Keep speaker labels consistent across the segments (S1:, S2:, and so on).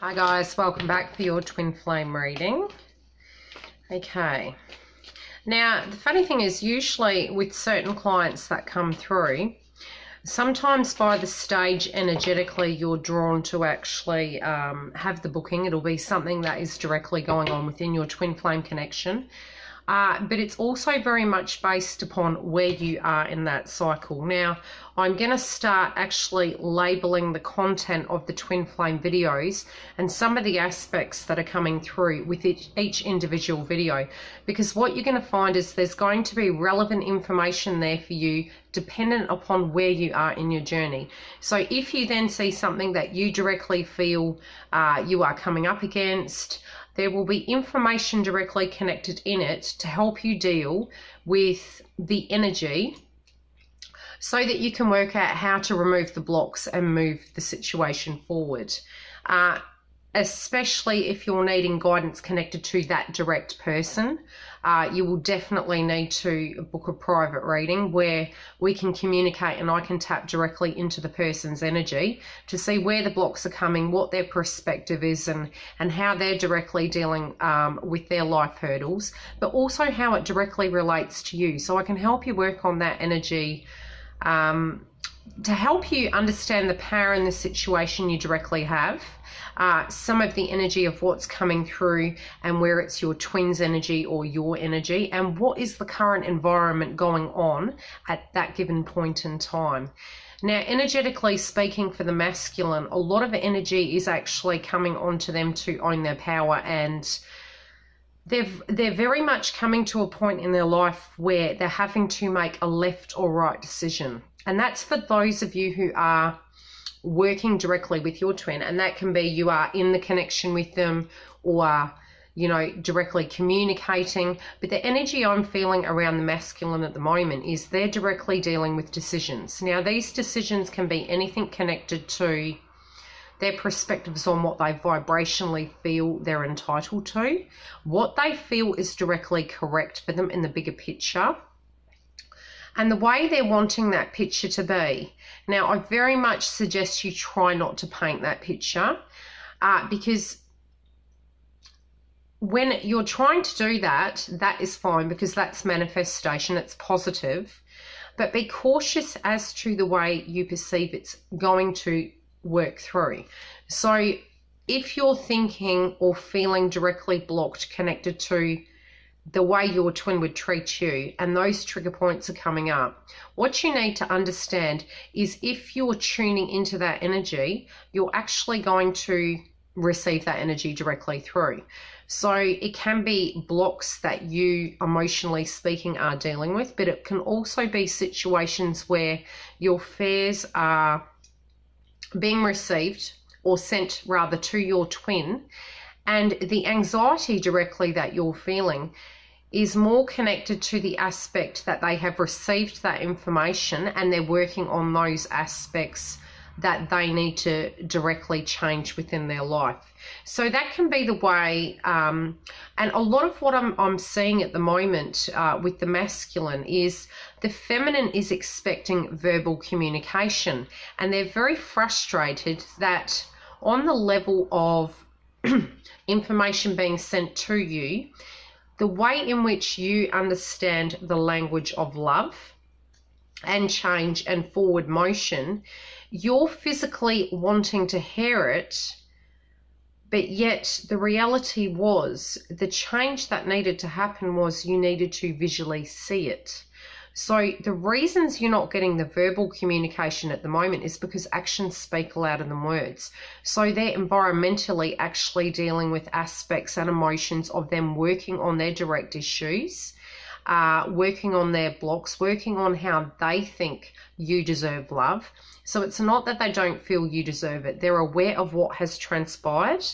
S1: Hi guys, welcome back for your twin flame reading. Okay, now the funny thing is, usually with certain clients that come through, sometimes by the stage energetically you're drawn to actually have the booking. It'll be something that is directly going on within your twin flame connection. But it's also very much based upon where you are in that cycle. Now, I'm going to start actually labeling the content of the twin flame videos and some of the aspects that are coming through with each individual video, because what you're going to find is there's going to be relevant information there for you dependent upon where you are in your journey. So if you then see something that you directly feel you are coming up against, there will be information directly connected in it to help you deal with the energy so that you can work out how to remove the blocks and move the situation forward. Especially if you're needing guidance connected to that direct person, you will definitely need to book a private reading where we can communicate and I can tap directly into the person's energy to see where the blocks are coming, what their perspective is, and how they're directly dealing with their life hurdles, but also how it directly relates to you. So I can help you work on that energy to help you understand the power in the situation you directly have, some of the energy of what's coming through and where it's your twin's energy or your energy, and what is the current environment going on at that given point in time. Now, energetically speaking, for the masculine, a lot of energy is actually coming onto them to own their power, and they're very much coming to a point in their life where they're having to make a left or right decision. And that's for those of you who are working directly with your twin, and that can be you are in the connection with them or, you know, directly communicating. But the energy I'm feeling around the masculine at the moment is they're directly dealing with decisions. Now, these decisions can be anything connected to their perspectives on what they vibrationally feel they're entitled to, what they feel is directly correct for them in the bigger picture, and the way they're wanting that picture to be. Now, I very much suggest you try not to paint that picture because when you're trying to do that, that is fine because that's manifestation, it's positive. But be cautious as to the way you perceive it's going to work through. So if you're thinking or feeling directly blocked, connected to the way your twin would treat you, and those trigger points are coming up, what you need to understand is if you're tuning into that energy, you're actually going to receive that energy directly through. So it can be blocks that you, emotionally speaking, are dealing with, but it can also be situations where your fears are being received or sent rather to your twin, and the anxiety directly that you're feeling is more connected to the aspect that they have received that information and they're working on those aspects that they need to directly change within their life. So that can be the way, and a lot of what I'm seeing at the moment with the masculine is the feminine is expecting verbal communication, and they're very frustrated that on the level of information being sent to you, the way in which you understand the language of love and change and forward motion, you're physically wanting to hear it, but yet the reality was the change that needed to happen was you needed to visually see it. So the reasons you're not getting the verbal communication at the moment is because actions speak louder than words. So they're environmentally actually dealing with aspects and emotions of them working on their direct issues, working on their blocks, working on how they think you deserve love. So it's not that they don't feel you deserve it. They're aware of what has transpired.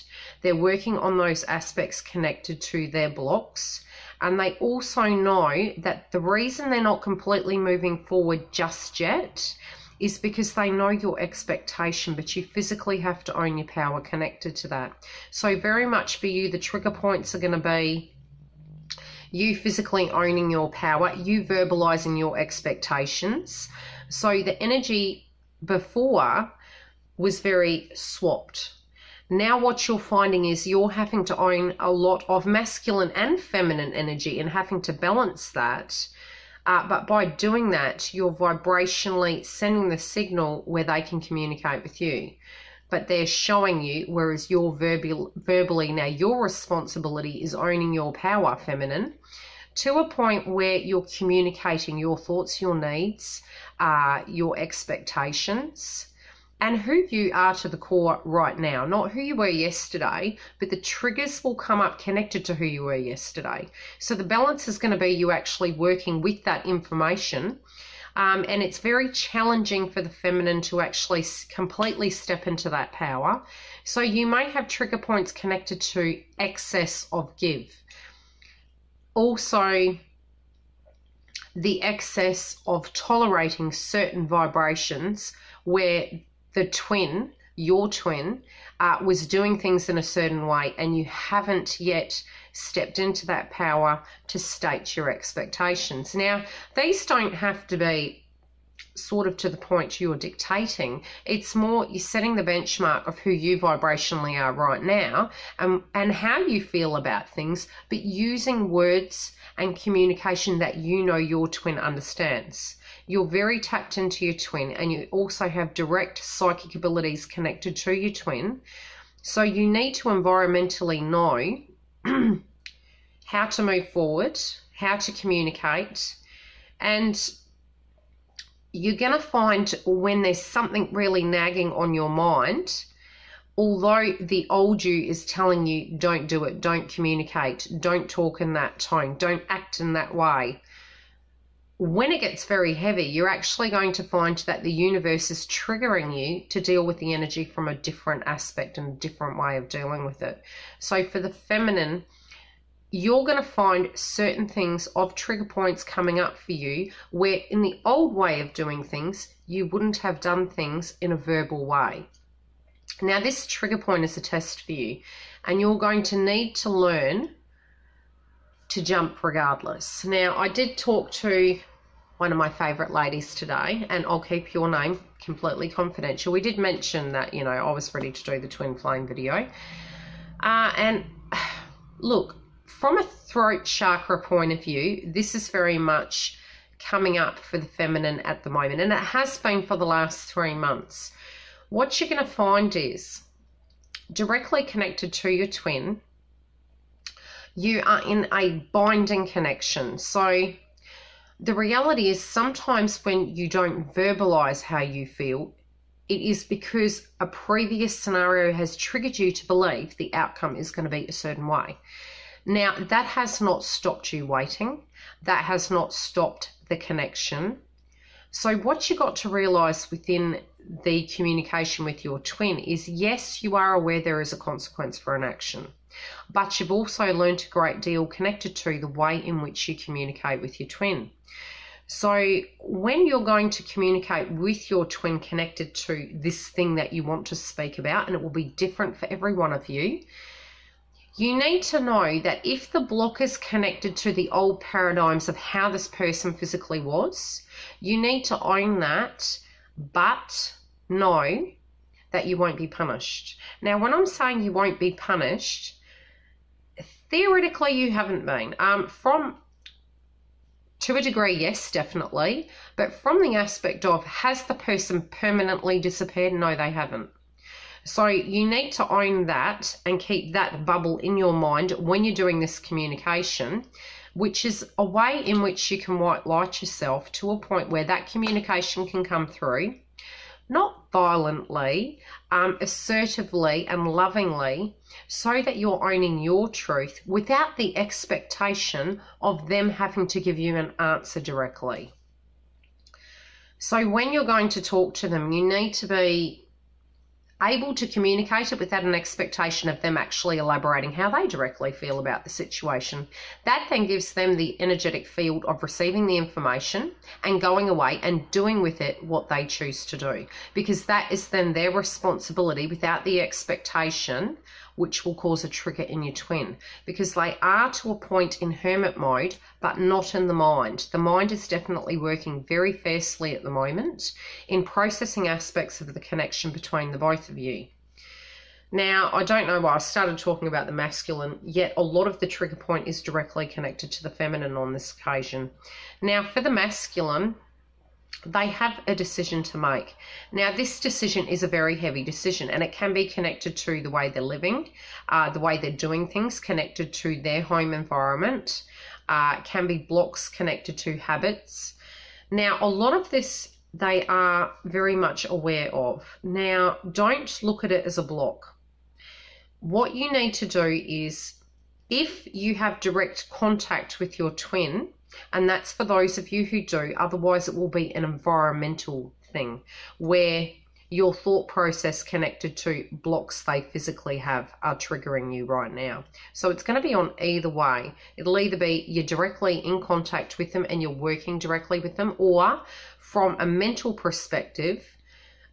S1: They're working on those aspects connected to their blocks. And they also know that the reason they're not completely moving forward just yet is because they know your expectation, but you physically have to own your power connected to that. So very much for you, the trigger points are going to be you physically owning your power, you verbalizing your expectations. So the energy before was very swapped. Now what you're finding is you're having to own a lot of masculine and feminine energy and having to balance that. But by doing that, you're vibrationally sending the signal where they can communicate with you. But they're showing you, whereas you're verbally now, your responsibility is owning your power, feminine, to a point where you're communicating your thoughts, your needs, your expectations, and who you are to the core right now. Not who you were yesterday, but the triggers will come up connected to who you were yesterday. So the balance is going to be you actually working with that information. And it's very challenging for the feminine to actually completely step into that power. So you may have trigger points connected to excess of give. Also, the excess of tolerating certain vibrations where the twin, your twin, was doing things in a certain way and you haven't yet stepped into that power to state your expectations. Now, these don't have to be sort of to the point you're dictating. It's more you're setting the benchmark of who you vibrationally are right now and how you feel about things, but using words and communication that you know your twin understands. You're very tapped into your twin, and you also have direct psychic abilities connected to your twin. So you need to environmentally know how to move forward, how to communicate, and you're going to find when there's something really nagging on your mind, although the old you is telling you don't do it, don't communicate, don't talk in that tone, don't act in that way, when it gets very heavy, you're actually going to find that the universe is triggering you to deal with the energy from a different aspect and a different way of dealing with it. So for the feminine, you're going to find certain things of trigger points coming up for you where in the old way of doing things, you wouldn't have done things in a verbal way. Now, this trigger point is a test for you, and you're going to need to learn to jump regardless. Now, I did talk to one of my favorite ladies today, and I'll keep your name completely confidential. We did mention that, you know, I was ready to do the twin flame video. And look, from a throat chakra point of view, this is very much coming up for the feminine at the moment, and it has been for the last 3 months. What you're going to find is directly connected to your twin, you are in a binding connection. So the reality is sometimes when you don't verbalize how you feel, it is because a previous scenario has triggered you to believe the outcome is going to be a certain way. Now, that has not stopped you waiting. That has not stopped the connection. So what you got to realize within the communication with your twin is, yes, you are aware there is a consequence for an action, but you've also learned a great deal connected to the way in which you communicate with your twin. So when you're going to communicate with your twin connected to this thing that you want to speak about, and it will be different for every one of you, you need to know that if the block is connected to the old paradigms of how this person physically was, you need to own that, but know that you won't be punished. Now, when I'm saying you won't be punished, theoretically you haven't been. To a degree, yes, definitely. But from the aspect of, has the person permanently disappeared? No, they haven't. So you need to own that and keep that bubble in your mind when you're doing this communication, which is a way in which you can white light yourself to a point where that communication can come through, not violently, assertively and lovingly, so that you're owning your truth without the expectation of them having to give you an answer directly. So when you're going to talk to them, you need to be able to communicate it without an expectation of them actually elaborating how they directly feel about the situation. That then gives them the energetic field of receiving the information and going away and doing with it what they choose to do, because that is then their responsibility without the expectation, which will cause a trigger in your twin, because they are to a point in hermit mode, but not in the mind. The mind is definitely working very fiercely at the moment in processing aspects of the connection between the both of you. Now, I don't know why I started talking about the masculine, yet a lot of the trigger point is directly connected to the feminine on this occasion. Now, for the masculine, they have a decision to make. Now, this decision is a very heavy decision, and it can be connected to the way they're living, the way they're doing things, connected to their home environment. It can be blocks connected to habits. Now, a lot of this they are very much aware of. Now, don't look at it as a block. What you need to do is, if you have direct contact with your twin, and that's for those of you who do, otherwise it will be an environmental thing where your thought process connected to blocks they physically have are triggering you right now. So it's going to be on either way. It'll either be you're directly in contact with them and you're working directly with them, or from a mental perspective,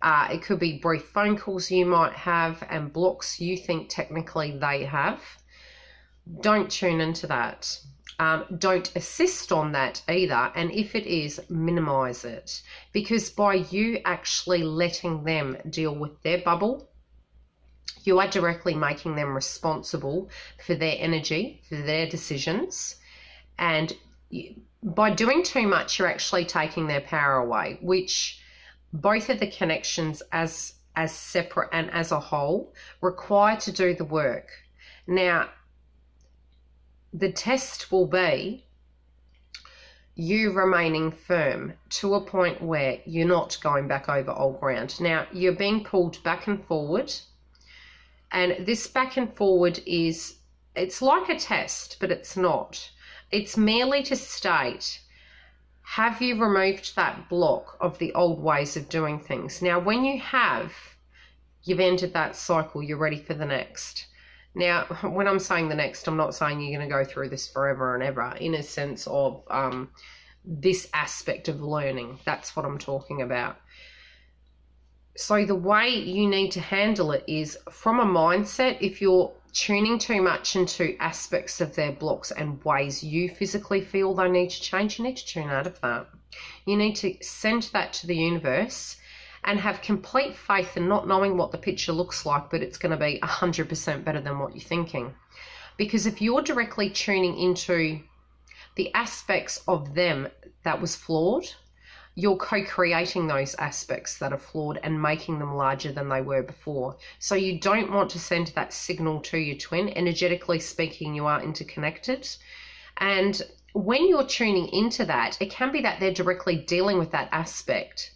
S1: it could be brief phone calls you might have and blocks you think technically they have. Don't tune into that. Don't assist on that either. And if it is, minimize it. Because by you actually letting them deal with their bubble, you are directly making them responsible for their energy, for their decisions. And by doing too much, you're actually taking their power away, which both of the connections as separate and as a whole require to do the work. Now, the test will be you remaining firm to a point where you're not going back over old ground. Now, you're being pulled back and forward, and this back and forward is, it's like a test, but it's not. It's merely to state, have you removed that block of the old ways of doing things? Now, when you have, you've entered that cycle, you're ready for the next. Now, when I'm saying the next, I'm not saying you're going to go through this forever and ever, in a sense of this aspect of learning. That's what I'm talking about. So the way you need to handle it is from a mindset. If you're tuning too much into aspects of their blocks and ways you physically feel they need to change, you need to tune out of that. You need to send that to the universe and have complete faith in not knowing what the picture looks like, but it's going to be 100% better than what you're thinking. Because if you're directly tuning into the aspects of them that was flawed, you're co-creating those aspects that are flawed and making them larger than they were before. So you don't want to send that signal to your twin. Energetically speaking, you are interconnected. And when you're tuning into that, it can be that they're directly dealing with that aspect.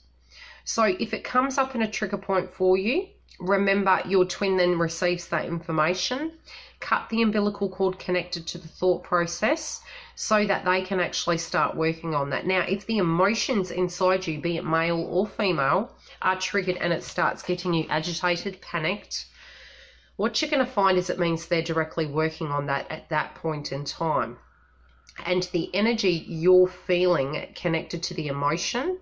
S1: So if it comes up in a trigger point for you, remember your twin then receives that information. Cut the umbilical cord connected to the thought process so that they can actually start working on that. Now, if the emotions inside you, be it male or female, are triggered and it starts getting you agitated, panicked, what you're going to find is it means they're directly working on that at that point in time. And the energy you're feeling connected to the emotion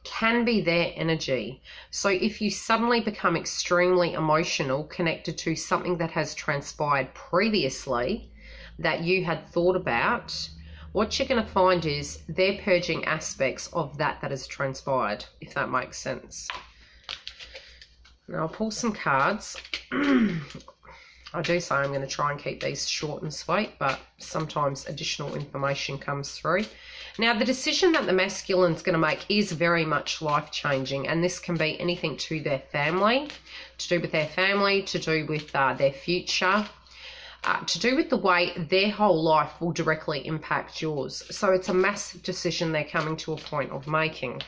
S1: can be their energy. So if you suddenly become extremely emotional connected to something that has transpired previously that you had thought about, what you're going to find is they're purging aspects of that has transpired, if that makes sense. Now I'll pull some cards. I do say I'm going to try and keep these short and sweet, but sometimes additional information comes through. Now, the decision that the masculine's going to make is very much life-changing, and this can be anything to their family, to do with their family, to do with their future, to do with the way their whole life will directly impact yours. So it's a massive decision they're coming to a point of making.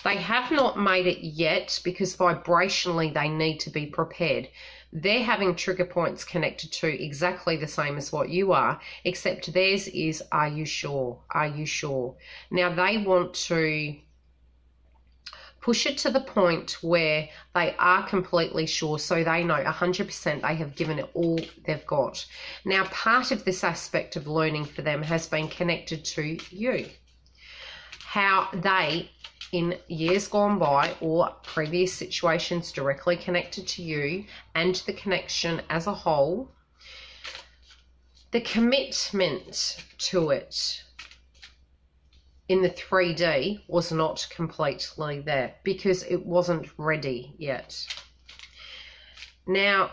S1: They have not made it yet because vibrationally they need to be prepared. They're having trigger points connected to exactly the same as what you are, except theirs is, are you sure? Are you sure? Now, they want to push it to the point where they are completely sure, so they know 100% they have given it all they've got. Now, part of this aspect of learning for them has been connected to you. How they, in years gone by or previous situations directly connected to you and the connection as a whole, the commitment to it in the 3D was not completely there because it wasn't ready yet. Now,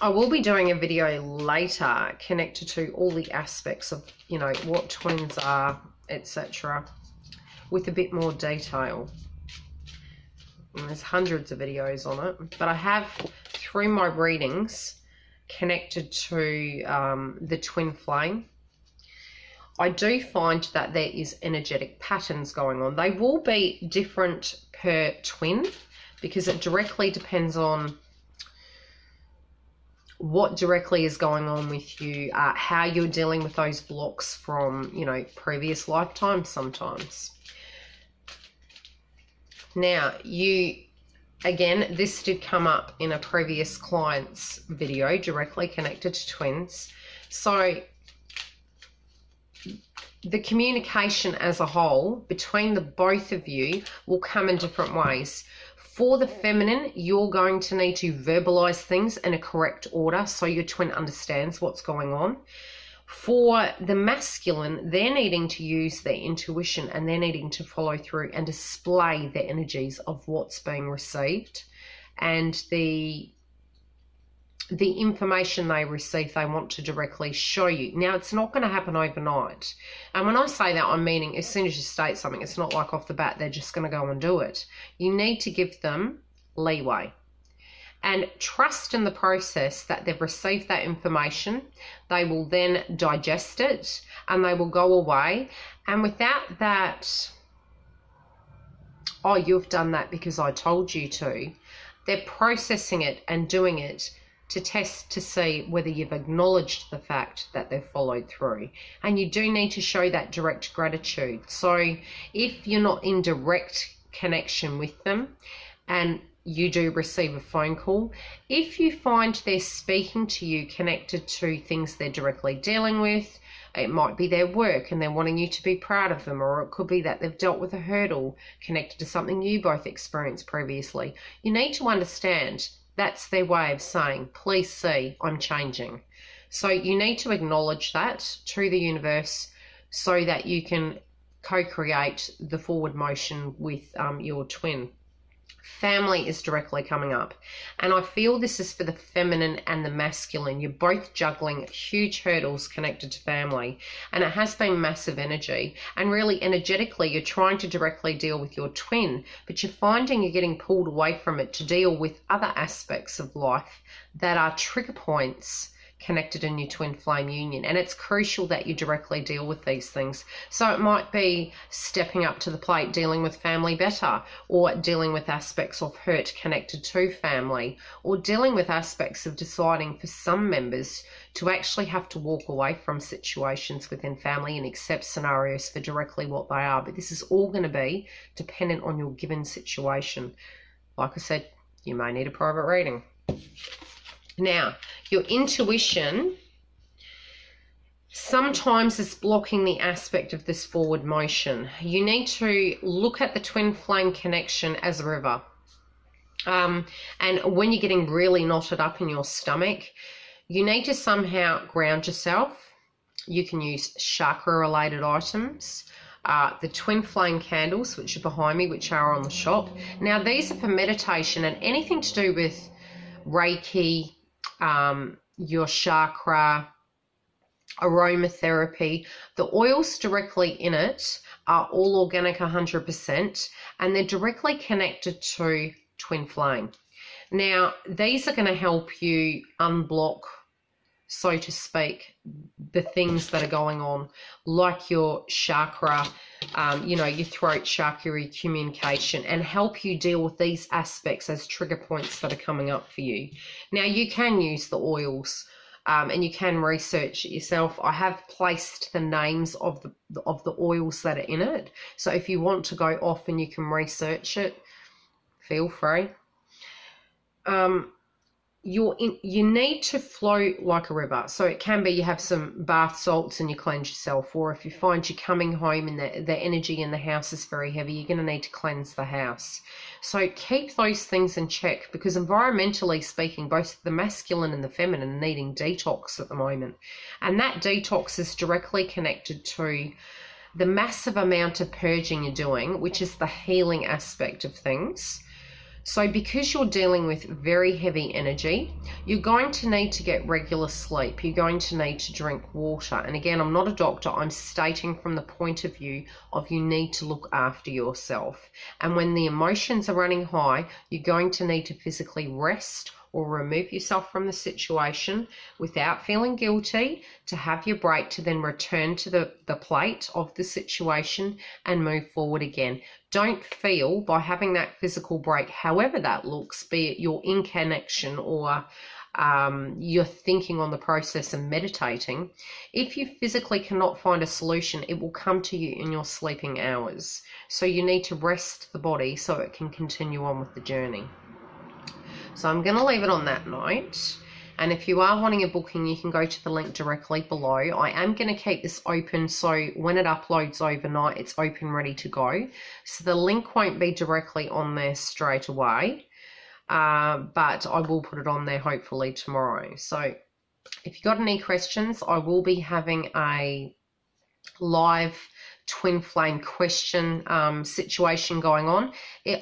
S1: I will be doing a video later connected to all the aspects of, you know, what twins are, etc., with a bit more detail. And there's hundreds of videos on it, but I have, through my readings, connected to the twin flame. I do find that there is energetic patterns going on. They will be different per twin because it directly depends on what directly is going on with you, how you're dealing with those blocks from, you know, previous lifetimes sometimes. Now, again, this did come up in a previous client's video directly connected to twins. So the communication as a whole between the both of you will come in different ways. For the feminine, you're going to need to verbalize things in a correct order so your twin understands what's going on. For the masculine, they're needing to use their intuition and they're needing to follow through and display the energies of what's being received, and the information they receive, they want to directly show you. Now, it's not going to happen overnight. And when I say that, I'm meaning as soon as you state something, it's not like off the bat they're just going to go and do it. You need to give them leeway and trust in the process that they've received that information. They will then digest it and they will go away. And without that, oh, you've done that because I told you to, they're processing it and doing it to test to see whether you've acknowledged the fact that they've followed through. And you do need to show that direct gratitude. So if you're not in direct connection with them and you do receive a phone call, if you find they're speaking to you connected to things they're directly dealing with, it might be their work and they're wanting you to be proud of them, or it could be that they've dealt with a hurdle connected to something you both experienced previously. You need to understand that's their way of saying, please see, I'm changing. So you need to acknowledge that to the universe so that you can co-create the forward motion with your twin. Family is directly coming up, and I feel this is for the feminine and the masculine. You're both juggling huge hurdles connected to family, and it has been massive energy, and really energetically you're trying to directly deal with your twin, but you're finding you're getting pulled away from it to deal with other aspects of life that are trigger points connected in your twin flame union. And it's crucial that you directly deal with these things. So it might be stepping up to the plate, dealing with family better, or dealing with aspects of hurt connected to family, or dealing with aspects of deciding for some members to actually have to walk away from situations within family and accept scenarios for directly what they are. But this is all going to be dependent on your given situation. Like I said, you may need a private reading. Now, your intuition sometimes is blocking the aspect of this forward motion. You need to look at the twin flame connection as a river. And when you're getting really knotted up in your stomach, you need to somehow ground yourself. You can use chakra-related items. The twin flame candles, which are behind me, which are on the shop. Now, these are for meditation and anything to do with Reiki, your chakra, aromatherapy. The oils directly in it are all organic 100%, and they're directly connected to twin flame. Now, these are going to help you unblock, so to speak, the things that are going on, like your chakra, your throat chakra, your communication, and help you deal with these aspects as trigger points that are coming up for you. Now, you can use the oils and you can research it yourself. I have placed the names of the oils that are in it. So if you want to go off and you can research it, feel free. You need to flow like a river. So it can be you have some bath salts and you cleanse yourself, or if you find you're coming home and the energy in the house is very heavy, you're going to need to cleanse the house. So keep those things in check, because environmentally speaking, both the masculine and the feminine are needing detox at the moment. And that detox is directly connected to the massive amount of purging you're doing, which is the healing aspect of things. So because you're dealing with very heavy energy, you're going to need to get regular sleep. You're going to need to drink water. And again, I'm not a doctor. I'm stating from the point of view of you need to look after yourself. And when the emotions are running high, you're going to need to physically rest or remove yourself from the situation without feeling guilty, to have your break, to then return to the plate of the situation and move forward again. Don't feel by having that physical break, however that looks, be it you're in connection or you're thinking on the process and meditating, if you physically cannot find a solution, it will come to you in your sleeping hours. So you need to rest the body so it can continue on with the journey. So I'm going to leave it on that note. And if you are wanting a booking, you can go to the link directly below. I am going to keep this open, so when it uploads overnight, it's open, ready to go. So the link won't be directly on there straight away, but I will put it on there hopefully tomorrow. So if you've got any questions, I will be having a live twin flame question situation going on.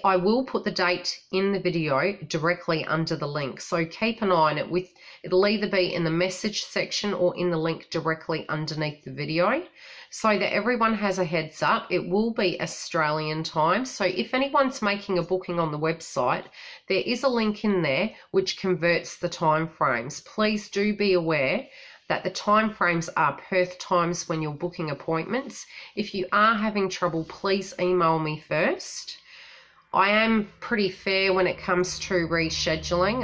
S1: I will put the date in the video directly under the link, so keep an eye on it. It'll either be in the message section or in the link directly underneath the video, so that everyone has a heads up. It will be Australian time, so if anyone's making a booking on the website, there is a link in there which converts the time frames. Please do be aware that the time frames are Perth times when you're booking appointments. If you are having trouble, please email me first. I am pretty fair when it comes to rescheduling.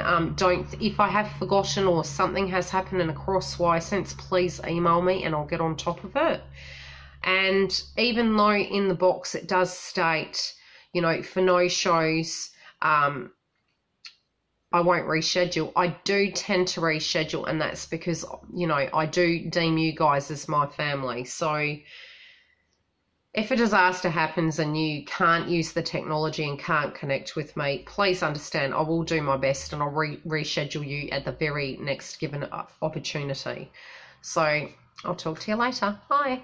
S1: If I have forgotten or something has happened in a crosswise sense, please email me and I'll get on top of it. And even though in the box it does state, you know, for no shows, I won't reschedule, I do tend to reschedule, and that's because, you know, I do deem you guys as my family. So if a disaster happens and you can't use the technology and can't connect with me, please understand I will do my best and I'll reschedule you at the very next given opportunity. So I'll talk to you later. Bye.